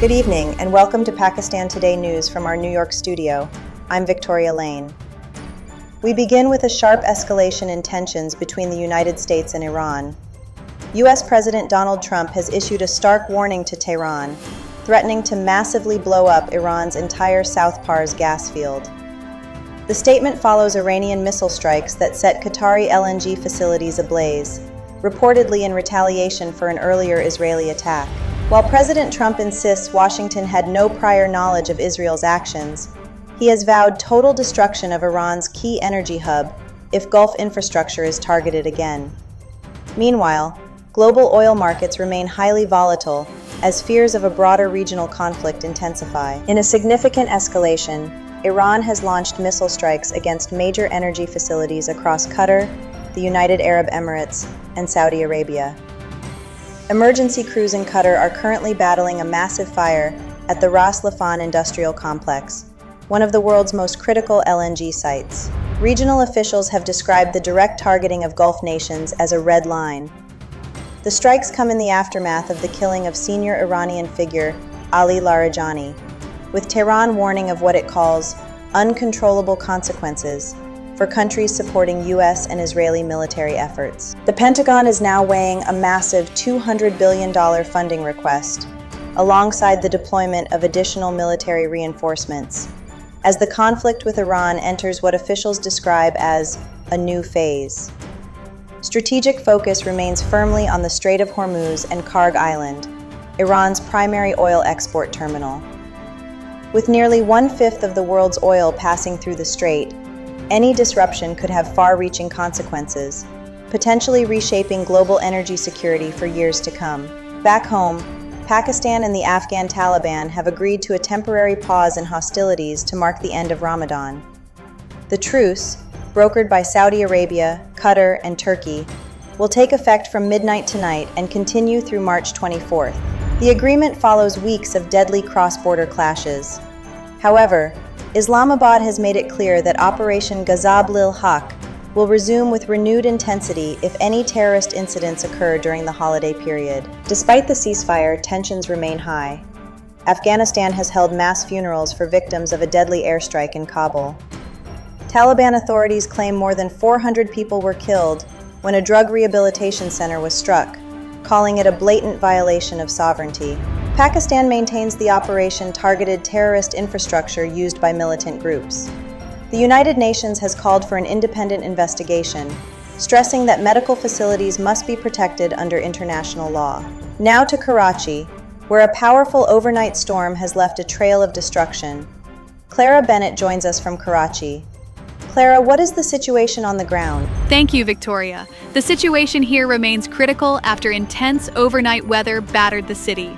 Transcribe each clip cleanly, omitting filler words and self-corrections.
Good evening, and welcome to Pakistan Today News from our New York studio. I'm Victoria Lane. We begin with a sharp escalation in tensions between the United States and Iran. U.S. President Donald Trump has issued a stark warning to Tehran, threatening to massively blow up Iran's entire South Pars gas field. The statement follows Iranian missile strikes that set Qatari LNG facilities ablaze, reportedly in retaliation for an earlier Israeli attack. While President Trump insists Washington had no prior knowledge of Israel's actions, he has vowed total destruction of Iran's key energy hub if Gulf infrastructure is targeted again. Meanwhile, global oil markets remain highly volatile as fears of a broader regional conflict intensify. In a significant escalation, Iran has launched missile strikes against major energy facilities across Qatar, the United Arab Emirates, and Saudi Arabia. Emergency crews in Qatar are currently battling a massive fire at the Ras Laffan industrial complex, one of the world's most critical LNG sites. Regional officials have described the direct targeting of Gulf nations as a red line. The strikes come in the aftermath of the killing of senior Iranian figure Ali Larijani, with Tehran warning of what it calls uncontrollable consequences for countries supporting U.S. and Israeli military efforts. The Pentagon is now weighing a massive $200 billion funding request, alongside the deployment of additional military reinforcements, as the conflict with Iran enters what officials describe as a new phase. Strategic focus remains firmly on the Strait of Hormuz and Karg Island, Iran's primary oil export terminal. With nearly one-fifth of the world's oil passing through the strait, any disruption could have far-reaching consequences, potentially reshaping global energy security for years to come. Back home, Pakistan and the Afghan Taliban have agreed to a temporary pause in hostilities to mark the end of Ramadan. The truce, brokered by Saudi Arabia, Qatar, and Turkey, will take effect from midnight tonight and continue through March 24th. The agreement follows weeks of deadly cross-border clashes. However, Islamabad has made it clear that Operation Ghazab Lil Haq will resume with renewed intensity if any terrorist incidents occur during the holiday period. Despite the ceasefire, tensions remain high. Afghanistan has held mass funerals for victims of a deadly airstrike in Kabul. Taliban authorities claim more than 400 people were killed when a drug rehabilitation center was struck, calling it a blatant violation of sovereignty. Pakistan maintains the operation targeted terrorist infrastructure used by militant groups. The United Nations has called for an independent investigation, stressing that medical facilities must be protected under international law. Now to Karachi, where a powerful overnight storm has left a trail of destruction. Clara Bennett joins us from Karachi. Clara, what is the situation on the ground? Thank you, Victoria. The situation here remains critical after intense overnight weather battered the city.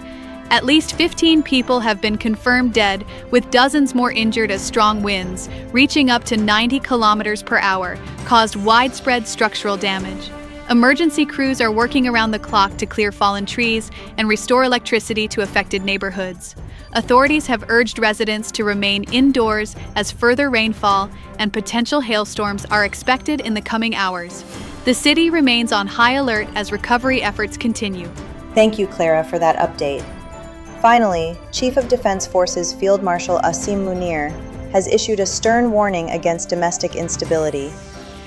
At least 15 people have been confirmed dead, with dozens more injured as strong winds, reaching up to 90 kilometers per hour, caused widespread structural damage. Emergency crews are working around the clock to clear fallen trees and restore electricity to affected neighborhoods. Authorities have urged residents to remain indoors as further rainfall and potential hailstorms are expected in the coming hours. The city remains on high alert as recovery efforts continue. Thank you, Clara, for that update. Finally, Chief of Defense Forces Field Marshal Asim Munir has issued a stern warning against domestic instability,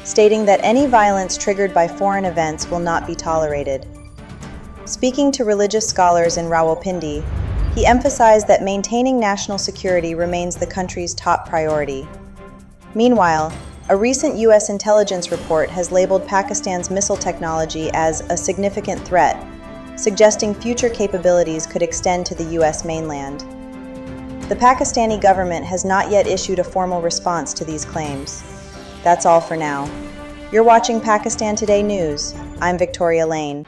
stating that any violence triggered by foreign events will not be tolerated. Speaking to religious scholars in Rawalpindi, he emphasized that maintaining national security remains the country's top priority. Meanwhile, a recent U.S. intelligence report has labeled Pakistan's missile technology as a significant threat, suggesting future capabilities could extend to the U.S. mainland. The Pakistani government has not yet issued a formal response to these claims. That's all for now. You're watching Pakistan Today News. I'm Victoria Lane.